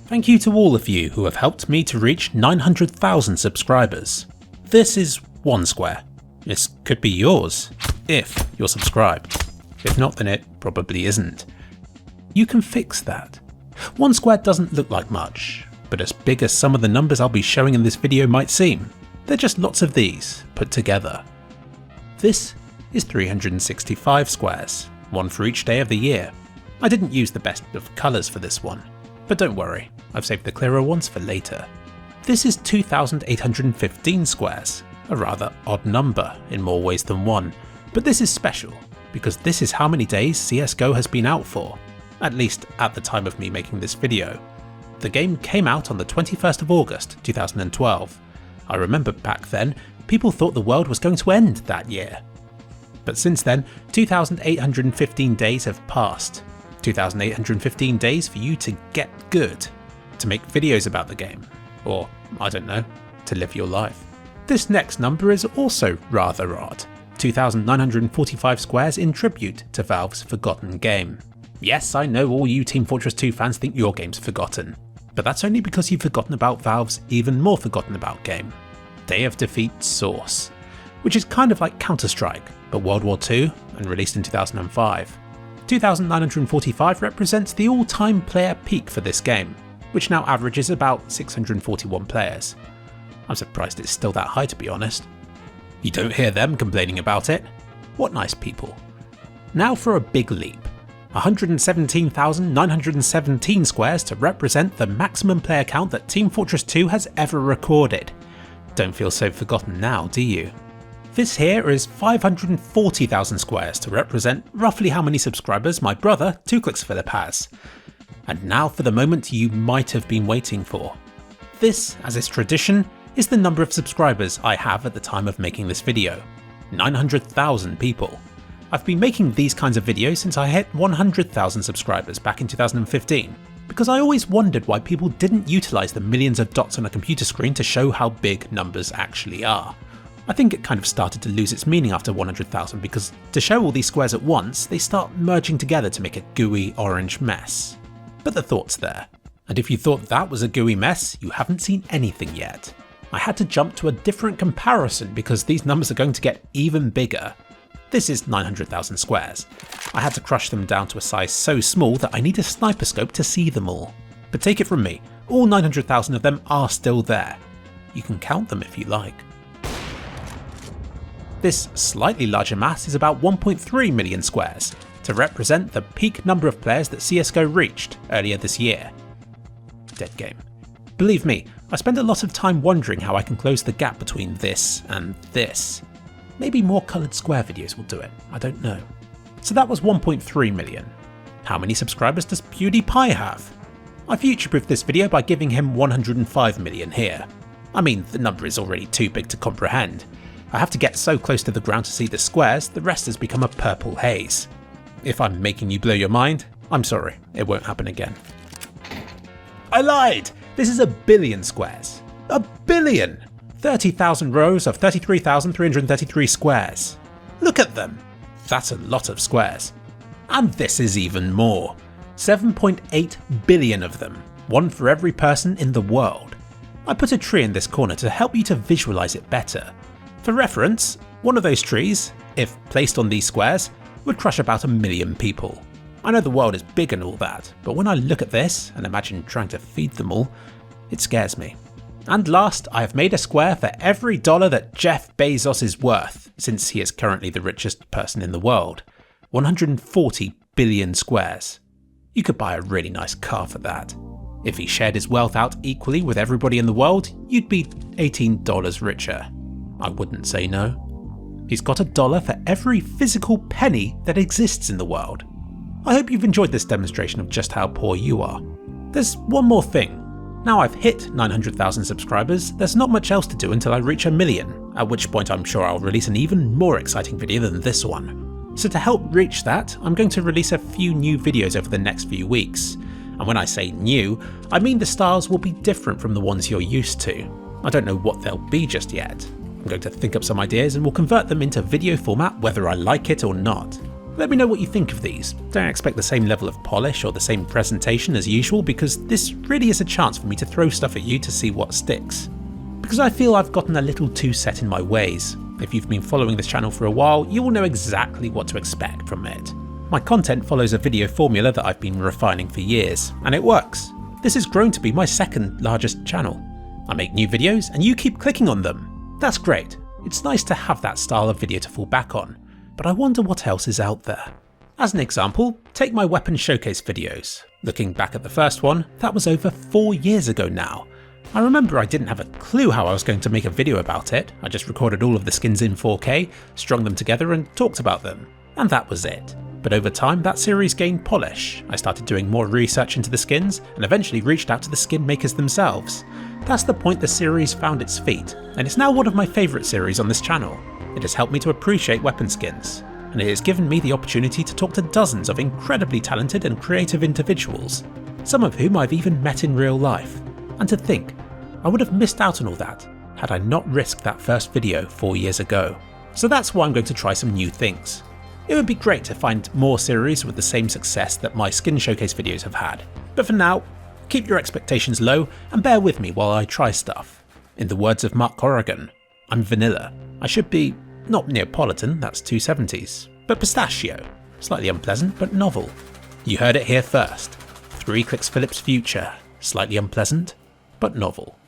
Thank you to all of you who have helped me to reach 900,000 subscribers. This is one square. This could be yours, if you're subscribed. If not, then it probably isn't. You can fix that. One square doesn't look like much, but as big as some of the numbers I'll be showing in this video might seem, they're just lots of these put together. This is 365 squares, one for each day of the year. I didn't use the best of colours for this one, but don't worry, I've saved the clearer ones for later. This is 2,815 squares, a rather odd number in more ways than one, but this is special because this is how many days CSGO has been out for, at least at the time of me making this video. The game came out on the 21st of August 2012. I remember back then, people thought the world was going to end that year. But since then, 2,815 days have passed. 2,815 days for you to get good, to make videos about the game, or, I don't know, to live your life. This next number is also rather odd. 2,945 squares in tribute to Valve's forgotten game. Yes, I know all you Team Fortress 2 fans think your game's forgotten, but that's only because you've forgotten about Valve's even more forgotten about game, Day of Defeat Source, which is kind of like Counter-Strike, but World War II and released in 2005. 2,945 represents the all-time player peak for this game, which now averages about 641 players. I'm surprised it's still that high, to be honest. You don't hear them complaining about it. What nice people. Now for a big leap. 117,917 squares to represent the maximum player count that Team Fortress 2 has ever recorded. Don't feel so forgotten now, do you? This here is 540,000 squares to represent roughly how many subscribers my brother, 2ClicksPhilip, has. And now for the moment you might have been waiting for. This, as is tradition, is the number of subscribers I have at the time of making this video. 900,000 people. I've been making these kinds of videos since I hit 100,000 subscribers back in 2015, because I always wondered why people didn't utilise the millions of dots on a computer screen to show how big numbers actually are. I think it kind of started to lose its meaning after 100,000 because to show all these squares at once, they start merging together to make a gooey orange mess. But the thought's there. And if you thought that was a gooey mess, you haven't seen anything yet. I had to jump to a different comparison because these numbers are going to get even bigger. This is 900,000 squares. I had to crush them down to a size so small that I need a sniper scope to see them all. But take it from me, all 900,000 of them are still there. You can count them if you like. This slightly larger mass is about 1.3 million squares, to represent the peak number of players that CSGO reached earlier this year. Dead game. Believe me, I spend a lot of time wondering how I can close the gap between this and this. Maybe more coloured square videos will do it, I don't know. So that was 1.3 million. How many subscribers does Pewdiepie have? I future-proofed this video by giving him 105 million here. I mean, the number is already too big to comprehend. I have to get so close to the ground to see the squares, the rest has become a purple haze. If I'm making you blow your mind, I'm sorry, it won't happen again. I lied! This is 1 billion squares. 1 billion! 30,000 rows of 33,333 squares. Look at them! That's a lot of squares. And this is even more. 7.8 billion of them, one for every person in the world. I put a tree in this corner to help you to visualise it better. For reference, one of those trees, if placed on these squares, would crush about 1 million people. I know the world is big and all that, but when I look at this and imagine trying to feed them all, it scares me. And last, I have made a square for every dollar that Jeff Bezos is worth, since he is currently the richest person in the world. 140 billion squares. You could buy a really nice car for that. If he shared his wealth out equally with everybody in the world, you'd be $18 richer. I wouldn't say no. He's got $1 for every physical penny that exists in the world. I hope you've enjoyed this demonstration of just how poor you are. There's one more thing. Now I've hit 900,000 subscribers, there's not much else to do until I reach 1 million, at which point I'm sure I'll release an even more exciting video than this one. So to help reach that, I'm going to release a few new videos over the next few weeks. And when I say new, I mean the styles will be different from the ones you're used to. I don't know what they'll be just yet. I'm going to think up some ideas and we'll convert them into video format whether I like it or not. Let me know what you think of these. Don't expect the same level of polish or the same presentation as usual, because this really is a chance for me to throw stuff at you to see what sticks. Because I feel I've gotten a little too set in my ways. If you've been following this channel for a while, you will know exactly what to expect from it. My content follows a video formula that I've been refining for years, and it works. This has grown to be my second largest channel. I make new videos and you keep clicking on them. That's great. It's nice to have that style of video to fall back on, but I wonder what else is out there. As an example, take my weapon showcase videos. Looking back at the first one, that was over 4 years ago now. I remember I didn't have a clue how I was going to make a video about it. I just recorded all of the skins in 4K, strung them together and talked about them. And that was it. But over time that series gained polish. I started doing more research into the skins and eventually reached out to the skin makers themselves. That's the point the series found its feet, and it's now one of my favourite series on this channel. It has helped me to appreciate weapon skins, and it has given me the opportunity to talk to dozens of incredibly talented and creative individuals, some of whom I've even met in real life. And to think, I would have missed out on all that had I not risked that first video 4 years ago. So that's why I'm going to try some new things. It would be great to find more series with the same success that my skin showcase videos have had. But for now, keep your expectations low and bear with me while I try stuff. In the words of Mark Corrigan, I'm vanilla. I should be not Neapolitan, that's 270s, but pistachio. Slightly unpleasant, but novel. You heard it here first. 3 Clicks Phillips Future. Slightly unpleasant, but novel.